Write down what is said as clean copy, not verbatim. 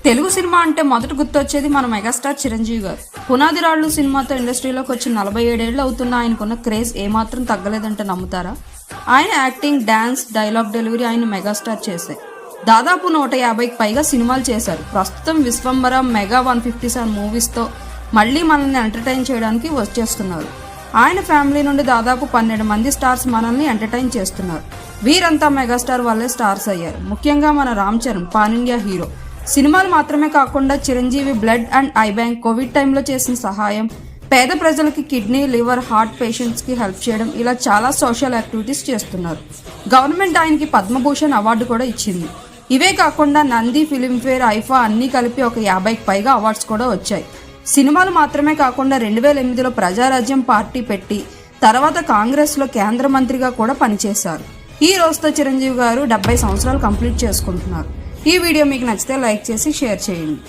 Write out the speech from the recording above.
Telugu cinema అంటే మొదట గుర్తొచ్చేది మన మెగాస్టార్ చిరంజీవి గారు. పునాది రాళ్ళు సినిమాతో ఇండస్ట్రీలోకి వచ్చి 47 ఏళ్ళు అవుతున్న ఆయనకున్న క్రేజ్ ఏమాత్రం తగ్గలేదంటే నమ్ముతారా? ఆయన యాక్టింగ్, డాన్స్, డైలాగ్ డెలివరీ ఆయన మెగాస్టార్ చేశాయి. దాదాపు 150కి పైగా సినిమాలు చేశారు. ప్రస్తుతం విశ్వంబర, మెగా 157 మూవీస్తో మళ్ళీ మనల్ని ఎంటర్టైన్ చేయడానికి వచ్చేస్తున్నారు. ఆయన ఫ్యామిలీ నుండి దాదాపు 12 మంది స్టార్స్ మనల్ని ఎంటర్టైన్ చేస్తున్నారు. వీరంతా మెగాస్టార్ వల్లే స్టార్స్ అయ్యారు. ముఖ్యంగా మన Ram Charan pan India hero. సినిమాలు మాత్రమే కాకుండా Chiranjeevi blood and I bank, Covid టైంలో చేసిన సహాయం, పేద ప్రజలకి కిడ్నీ, లివర్, హార్ట్ పేషెంట్స్కి హెల్ప్ చేయడం, ఇలా చాలా సోషల్ యాక్టివిటీస్ చేస్తున్నారు. గవర్నమెంట్ ఆయనకి పద్మభూషణ్ అవార్డు కూడా ఇచ్చింది. ఇవే కాకుండా నంది, ఫిలింఫేర్, ఐఫా అన్నీ కలిపి ఒక 50కి పైగా అవార్డ్స్ కూడా వచ్చాయి. సినిమాలు మాత్రమే కాకుండా 2008లో ప్రజారాజ్యం పార్టీ పెట్టి తర్వాత కాంగ్రెస్లో కేంద్ర మంత్రిగా కూడా పనిచేశారు. ఈ రోజుతో చిరంజీవి గారు 70 సంవత్సరాలు కంప్లీట్ చేసుకుంటున్నారు. ఈ వీడియో మీకు నచ్చితే లైక్ చేసి షేర్ చేయండి.